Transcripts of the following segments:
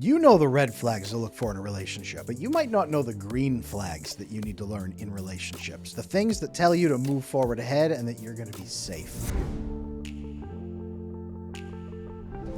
You know the red flags to look for in a relationship, but you might not know the green flags that you need to learn in relationships. The things that tell you to move forward ahead and that you're going to be safe.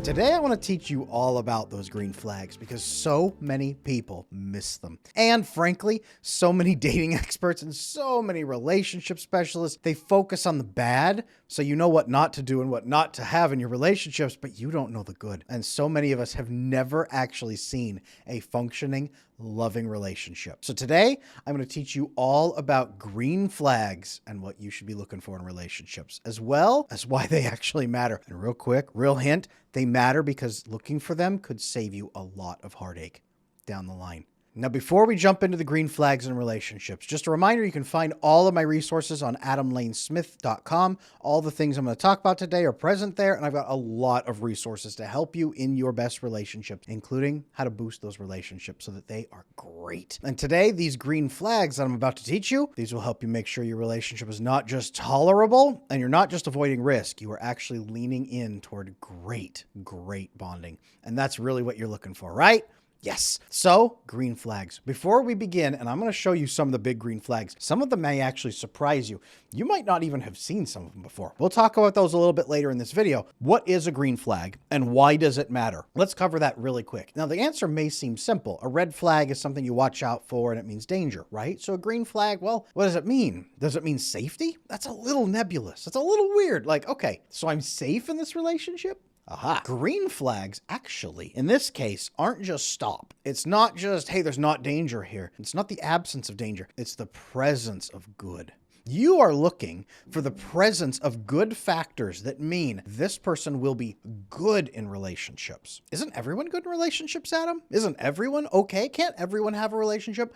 Today, I want to teach you all about those green flags because so many people miss them. And frankly, so many dating experts and so many relationship specialists, they focus on the bad, so you know what not to do and what not to have in your relationships, but you don't know the good. And so many of us have never actually seen a functioning, loving relationship. So today, I'm going to teach you all about green flags and what you should be looking for in relationships, as well as why they actually matter. And real quick, real hint, they matter because looking for them could save you a lot of heartache down the line. Now, before we jump into the green flags in relationships, just a reminder, you can find all of my resources on adamlanesmith.com. All the things I'm going to talk about today are present there, and I've got a lot of resources to help you in your best relationships, including how to boost those relationships so that they are great. And today, these green flags that I'm about to teach you, these will help you make sure your relationship is not just tolerable and you're not just avoiding risk. You are actually leaning in toward great bonding. And that's really what you're looking for, right? Yes. So, green flags. Before we begin, and I'm going to show you some of the big green flags. Some of them may actually surprise you. You might not even have seen some of them before. We'll talk about those a little bit later in this video. What is a green flag and why does it matter? Let's cover that really quick. Now, the answer may seem simple. A red flag is something you watch out for and it means danger, right? So a green flag, well, what does it mean? Does it mean safety? That's a little nebulous. It's a little weird. Like, okay, so I'm safe in this relationship? Aha. Green flags, actually, in this case, aren't just stop. It's not just, hey, there's not danger here. It's not the absence of danger. It's the presence of good. You are looking for the presence of good factors that mean this person will be good in relationships. Isn't everyone good in relationships, Adam? Isn't everyone okay? Can't everyone have a relationship?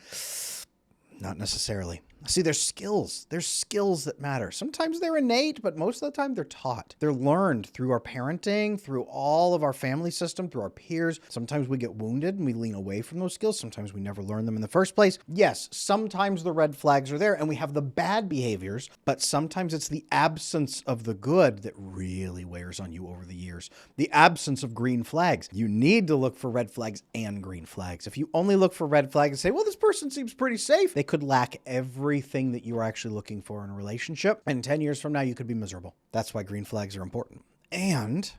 Not necessarily. See, there's skills. There's skills that matter. Sometimes they're innate, but most of the time they're taught. They're learned through our parenting, through all of our family system, through our peers. Sometimes we get wounded and we lean away from those skills. Sometimes we never learn them in the first place. Yes, sometimes the red flags are there and we have the bad behaviors, but sometimes it's the absence of the good that really wears on you over the years. The absence of green flags. You need to look for red flags and green flags. If you only look for red flags and say, well, this person seems pretty safe, they could lack everything that you are actually looking for in a relationship. And 10 years from now, you could be miserable. That's why green flags are important. And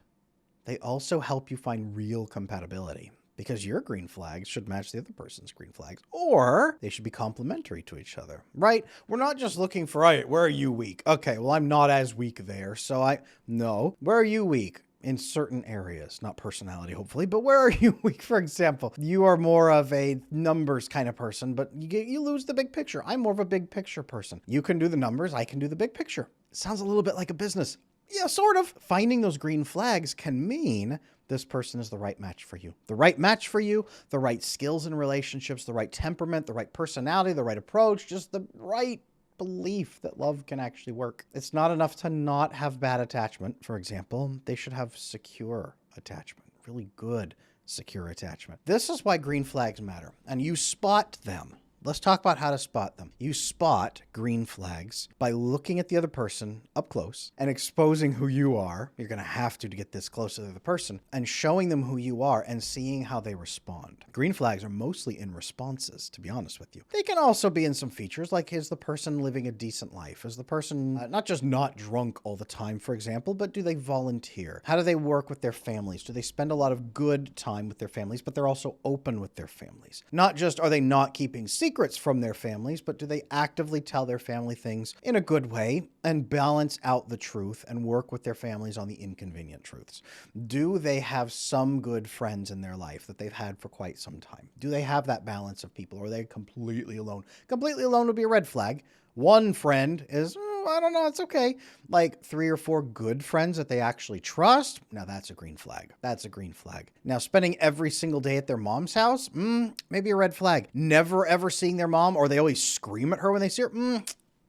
they also help you find real compatibility because your green flags should match the other person's green flags, or they should be complementary to each other, right? We're not just looking for, all right, where are you weak? Okay, well, I'm not as weak there. So no, where are you weak? In certain areas, not personality, hopefully, but where are you weak? For example, you are more of a numbers kind of person, but you lose the big picture. I'm more of a big picture person. You can do the numbers. I can do the big picture. It sounds a little bit like a business. Yeah, sort of. Finding those green flags can mean this person is the right match for you. The right match for you, the right skills in relationships, the right temperament, the right personality, the right approach, just the right belief that love can actually work. It's not enough to not have bad attachment. For example, they should have secure attachment, really good secure attachment. This is why green flags matter, and you spot them. Let's talk about how to spot them. You spot green flags by looking at the other person up close and exposing who you are. You're going to have to get this close to the other person and showing them who you are and seeing how they respond. Green flags are mostly in responses, to be honest with you. They can also be in some features like, is the person living a decent life? Is the person not just not drunk all the time, for example, but do they volunteer? How do they work with their families? Do they spend a lot of good time with their families, but they're also open with their families? Not just are they not keeping secrets from their families, but do they actively tell their family things in a good way and balance out the truth and work with their families on the inconvenient truths? Do they have some good friends in their life that they've had for quite some time? Do they have that balance of people, or are they completely alone? Completely alone would be a red flag. One friend is, I don't know, it's okay. Like 3 or 4 good friends that they actually trust. Now that's a green flag. That's a green flag. Now spending every single day at their mom's house, maybe a red flag. Never ever seeing their mom, or they always scream at her when they see her,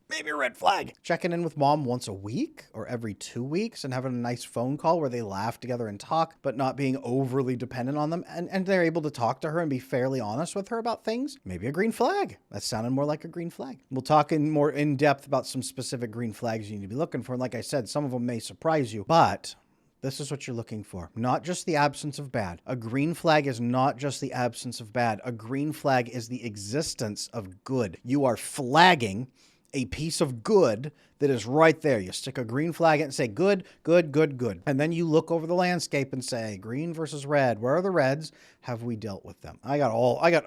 maybe a red flag. Checking in with mom once a week or every 2 weeks and having a nice phone call where they laugh together and talk, but not being overly dependent on them. And they're able to talk to her and be fairly honest with her about things. Maybe a green flag. That sounded more like a green flag. We'll talk in more in depth about some specific green flags you need to be looking for. And like I said, some of them may surprise you, but This is what you're looking for. Not just the absence of bad. A green flag is not just the absence of bad. A green flag is the existence of good. You are flagging a piece of good that is right there. You stick a green flag in and say, good, good, good, good. And then you look over the landscape and say, green versus red. Where are the reds? Have we dealt with them? I got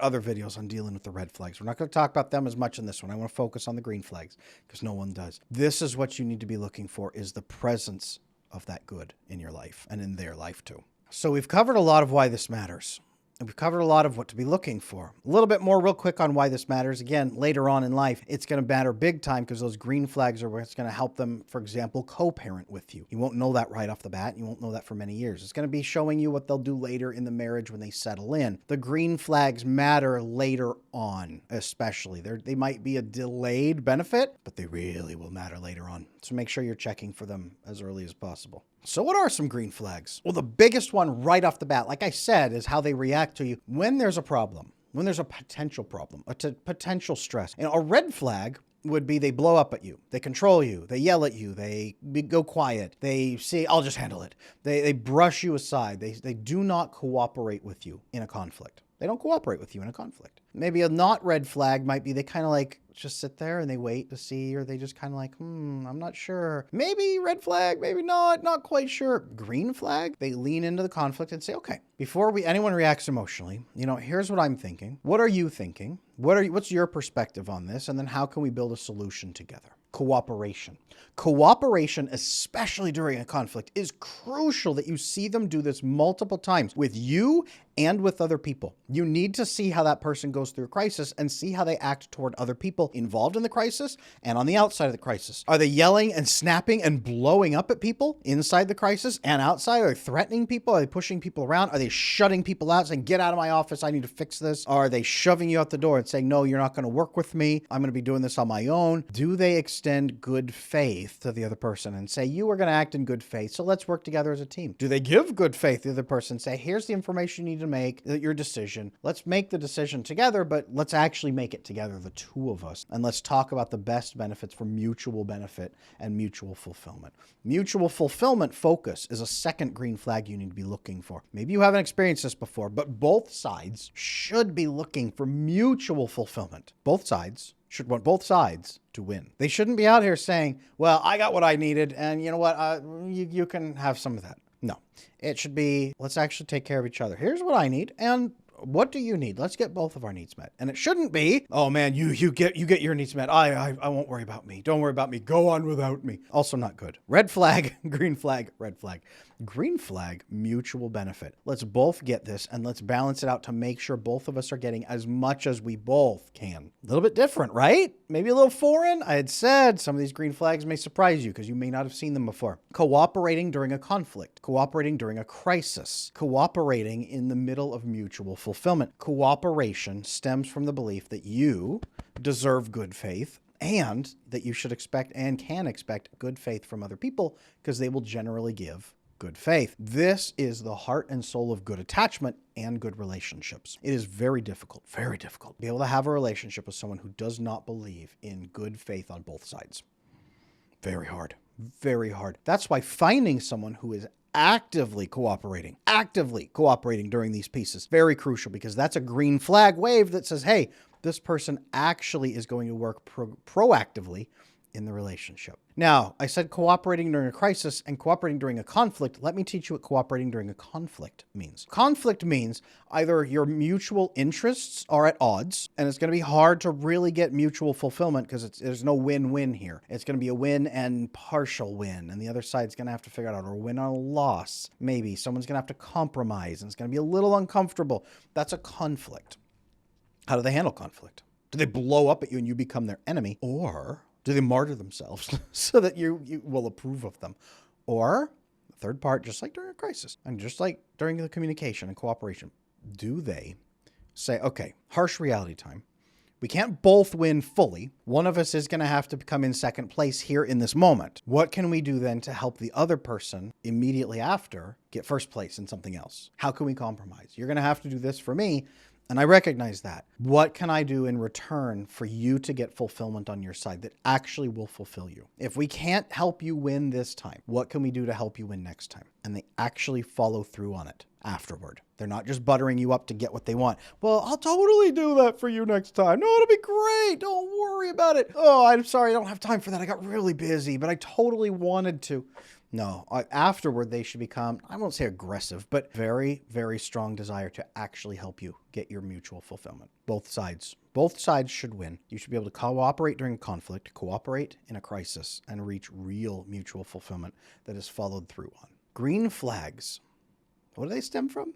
other videos on dealing with the red flags. We're not going to talk about them as much in this one. I want to focus on the green flags because no one does. This is what you need to be looking for, is the presence of that good in your life and in their life too. So we've covered a lot of why this matters. And we've covered a lot of what to be looking for. A little bit more real quick on why this matters. Again, later on in life, it's going to matter big time because those green flags are what's going to help them, for example, co-parent with you. You won't know that right off the bat. You won't know that for many years. It's going to be showing you what they'll do later in the marriage when they settle in. The green flags matter later on, especially. They might be a delayed benefit, but they really will matter later on. So make sure you're checking for them as early as possible. So what are some green flags? Well, the biggest one right off the bat, like I said, is how they react to you when there's a problem, when there's a potential problem, a potential stress. And a red flag would be they blow up at you, they control you, they yell at you, they go quiet, they say, I'll just handle it. They brush you aside. They do not cooperate with you in a conflict. They don't cooperate with you in a conflict. Maybe a not red flag might be they kind of like just sit there and they wait to see, or they just kind of like, I'm not sure. Maybe red flag, maybe not quite sure. Green flag, they lean into the conflict and say, okay, before anyone reacts emotionally, here's what I'm thinking. What are you thinking? What's your perspective on this? And then how can we build a solution together? Cooperation. Cooperation, especially during a conflict, is crucial that you see them do this multiple times with you and with other people. You need to see how that person goes through a crisis and see how they act toward other people involved in the crisis and on the outside of the crisis. Are they yelling and snapping and blowing up at people inside the crisis and outside? Are they threatening people? Are they pushing people around? Are they shutting people out, saying, get out of my office, I need to fix this? Are they shoving you out the door and saying, no, you're not going to work with me, I'm going to be doing this on my own? Do they extend good faith to the other person and say, you are going to act in good faith, so let's work together as a team? Do they give good faith to the other person, say, here's the information you need to make, your decision, let's make the decision together, but let's actually make it together, the two of us, and let's talk about the best benefits for mutual benefit and mutual fulfillment. Mutual fulfillment focus is a second green flag you need to be looking for. Maybe you haven't experienced this before, but both sides should be looking for mutual fulfillment. Both sides should want both sides to win. They shouldn't be out here saying, well, I got what I needed, and you know what, you can have some of that. No, it should be, let's actually take care of each other. Here's what I need, and what do you need? Let's get both of our needs met. And it shouldn't be, oh man, you get your needs met. I won't worry about me. Don't worry about me. Go on without me. Also not good. Red flag, green flag, red flag. Green flag, mutual benefit. Let's both get this and let's balance it out to make sure both of us are getting as much as we both can. A little bit different, right? Maybe a little foreign. I had said some of these green flags may surprise you because you may not have seen them before. Cooperating during a conflict, cooperating during a crisis, cooperating in the middle of mutual fulfillment. Cooperation stems from the belief that you deserve good faith and that you should expect and can expect good faith from other people because they will generally give good faith. This is the heart and soul of good attachment and good relationships. It is very difficult to be able to have a relationship with someone who does not believe in good faith on both sides. Very hard. Very hard. That's why finding someone who is actively cooperating during these pieces, very crucial, because that's a green flag wave that says, hey, this person actually is going to work proactively in the relationship. Now, I said cooperating during a crisis and cooperating during a conflict. Let me teach you what cooperating during a conflict means. Conflict means either your mutual interests are at odds, and it's going to be hard to really get mutual fulfillment because there's no win-win here. It's going to be a win and partial win, and the other side's going to have to figure it out, or a win or a loss. Maybe someone's going to have to compromise, and it's going to be a little uncomfortable. That's a conflict. How do they handle conflict? Do they blow up at you and you become their enemy? Or do they martyr themselves so that you will approve of them? Or, the third part, just like during a crisis and just like during the communication and cooperation, do they say, okay, harsh reality time. We can't both win fully. One of us is going to have to come in second place here in this moment. What can we do then to help the other person immediately after get first place in something else? How can we compromise? You're going to have to do this for me. And I recognize that. What can I do in return for you to get fulfillment on your side that actually will fulfill you? If we can't help you win this time, what can we do to help you win next time? And they actually follow through on it afterward. They're not just buttering you up to get what they want. Well, I'll totally do that for you next time. No, it'll be great. Don't worry about it. Oh, I'm sorry. I don't have time for that. I got really busy, but I totally wanted to. No, afterward, they should become, I won't say aggressive, but very, very strong desire to actually help you get your mutual fulfillment. Both sides should win. You should be able to cooperate during conflict, cooperate in a crisis, and reach real mutual fulfillment that is followed through on. Green flags. What do they stem from?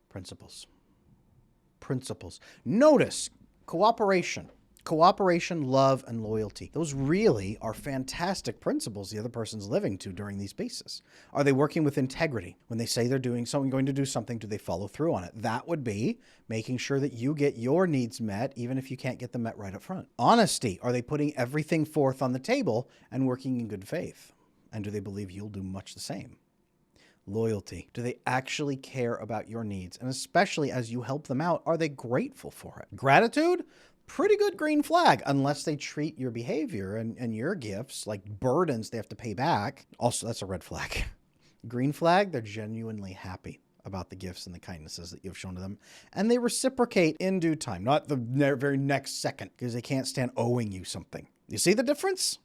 Principles. Principles. Notice cooperation. Cooperation, love, and loyalty. Those really are fantastic principles the other person's living to during these bases. Are they working with integrity? When they say they're doing something, going to do something, do they follow through on it? That would be making sure that you get your needs met, even if you can't get them met right up front. Honesty. Are they putting everything forth on the table and working in good faith? And do they believe you'll do much the same? Loyalty. Do they actually care about your needs? And especially as you help them out, are they grateful for it? Gratitude? Pretty good green flag, unless they treat your behavior and your gifts like burdens they have to pay back. Also, that's a red flag. Green flag, they're genuinely happy about the gifts and the kindnesses that you've shown to them. And they reciprocate in due time, not the very next second, because they can't stand owing you something. You see the difference?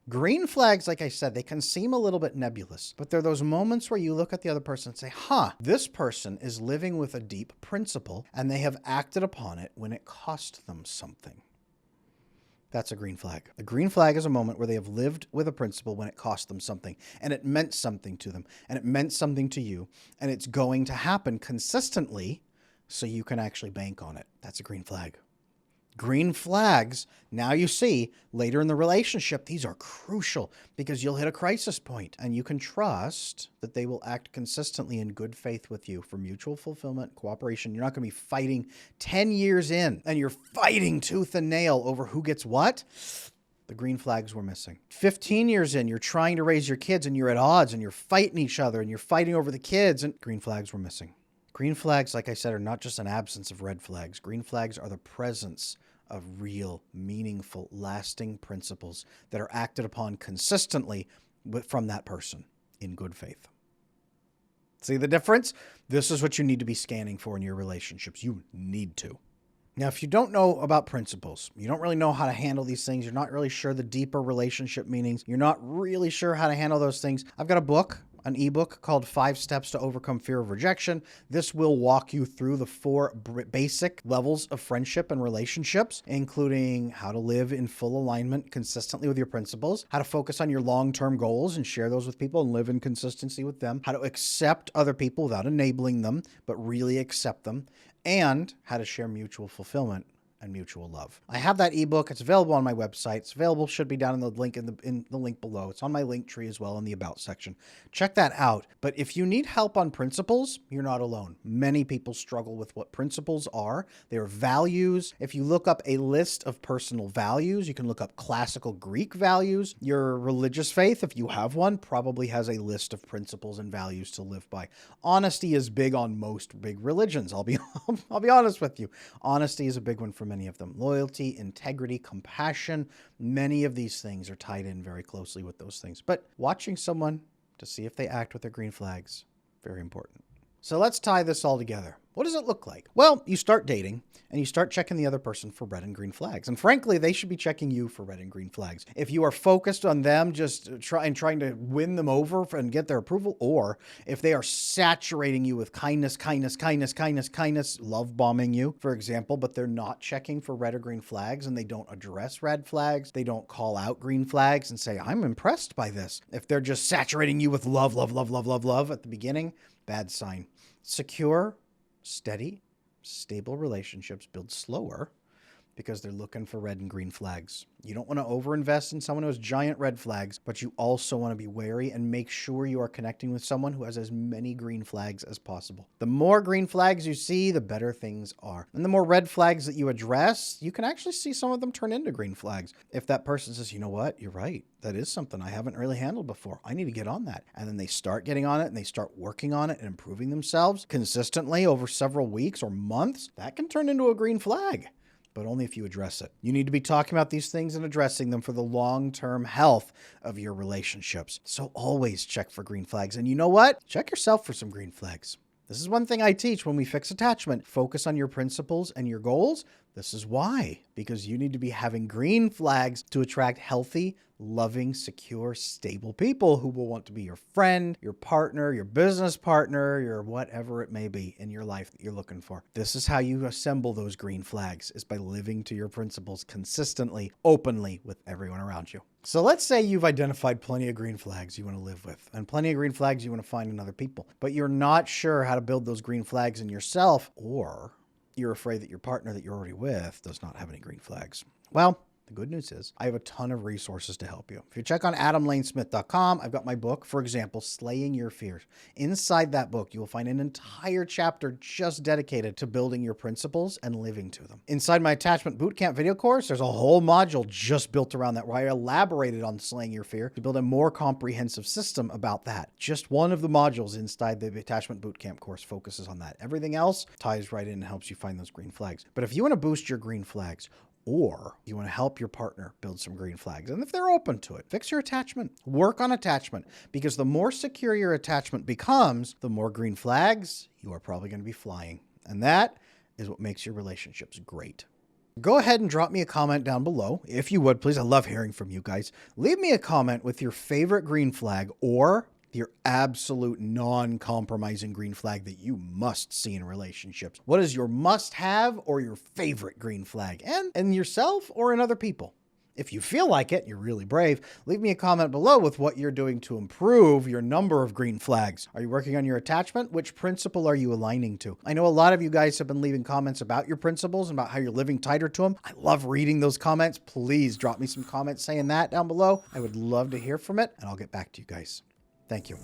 Green flags, like I said, they can seem a little bit nebulous, but they're those moments where you look at the other person and say, this person is living with a deep principle and they have acted upon it when it cost them something. That's a green flag. A green flag is a moment where they have lived with a principle when it cost them something and it meant something to them and it meant something to you and it's going to happen consistently so you can actually bank on it. That's a green flag. Green flags, now you see, later in the relationship, these are crucial because you'll hit a crisis point and you can trust that they will act consistently in good faith with you for mutual fulfillment, cooperation. You're not going to be fighting 10 years in and you're fighting tooth and nail over who gets what. The green flags were missing. 15 years in, you're trying to raise your kids and you're at odds and you're fighting each other and you're fighting over the kids and green flags were missing. Green flags, like I said, are not just an absence of red flags. Green flags are the presence of real, meaningful, lasting principles that are acted upon consistently from that person in good faith. See the difference? This is what you need to be scanning for in your relationships. You need to. Now, if you don't know about principles, you don't really know how to handle these things, you're not really sure the deeper relationship meanings, you're not really sure how to handle those things, I've got a book, an ebook called 5 Steps to Overcome Fear of Rejection. This will walk you through the 4 basic levels of friendship and relationships, including how to live in full alignment consistently with your principles, how to focus on your long-term goals and share those with people and live in consistency with them, how to accept other people without enabling them, but really accept them, and how to share mutual fulfillment and mutual love. I have that ebook. It's available on my website. It's available, should be down in the link in the link below. It's on my link tree as well in the About section. Check that out. But if you need help on principles, you're not alone. Many people struggle with what principles are. They are values. If you look up a list of personal values, you can look up classical Greek values. Your religious faith, if you have one, probably has a list of principles and values to live by. Honesty is big on most big religions. I'll be honest with you. Honesty is a big one for many of them. Loyalty, integrity, compassion, many of these things are tied in very closely with those things. But watching someone to see if they act with their green flags, very important. So let's tie this all together. What does it look like? Well, you start dating and you start checking the other person for red and green flags. And frankly, they should be checking you for red and green flags. If you are focused on them just trying to win them over and get their approval, or if they are saturating you with kindness, love bombing you, for example, but they're not checking for red or green flags and they don't address red flags, they don't call out green flags and say, I'm impressed by this. If they're just saturating you with love at the beginning, bad sign. Secure, steady, stable relationships build slower because they're looking for red and green flags. You don't want to overinvest in someone who has giant red flags, but you also want to be wary and make sure you are connecting with someone who has as many green flags as possible. The more green flags you see, the better things are. And the more red flags that you address, you can actually see some of them turn into green flags. If that person says, you know what, you're right. That is something I haven't really handled before. I need to get on that. And then they start getting on it and they start working on it and improving themselves consistently over several weeks or months, that can turn into a green flag, but only if you address it. You need to be talking about these things and addressing them for the long-term health of your relationships. So always check for green flags. And you know what? Check yourself for some green flags. This is one thing I teach when we fix attachment. Focus on your principles and your goals. This is why, because you need to be having green flags to attract healthy, loving, secure, stable people who will want to be your friend, your partner, your business partner, your whatever it may be in your life that you're looking for. This is how you assemble those green flags, is by living to your principles consistently, openly with everyone around you. So let's say you've identified plenty of green flags you want to live with and plenty of green flags you want to find in other people, but you're not sure how to build those green flags in yourself, or you're afraid that your partner that you're already with does not have any green flags. Well, the good news is I have a ton of resources to help you. If you check on adamlanesmith.com, I've got my book, for example, Slaying Your Fears. Inside that book, you will find an entire chapter just dedicated to building your principles and living to them. Inside my Attachment Bootcamp video course, there's a whole module just built around that where I elaborated on slaying your fear to build a more comprehensive system about that. Just one of the modules inside the Attachment Bootcamp course focuses on that. Everything else ties right in and helps you find those green flags. But if you want to boost your green flags, or you want to help your partner build some green flags, and if they're open to it, fix your attachment, work on attachment, because the more secure your attachment becomes, the more green flags you are probably going to be flying. And that is what makes your relationships great. Go ahead and drop me a comment down below. If you would, please. I love hearing from you guys. Leave me a comment with your favorite green flag or your absolute non-compromising green flag that you must see in relationships. What is your must-have or your favorite green flag? And in yourself or in other people? If you feel like it, you're really brave, leave me a comment below with what you're doing to improve your number of green flags. Are you working on your attachment? Which principle are you aligning to? I know a lot of you guys have been leaving comments about your principles and about how you're living tighter to them. I love reading those comments. Please drop me some comments saying that down below. I would love to hear from it, and I'll get back to you guys. Thank you.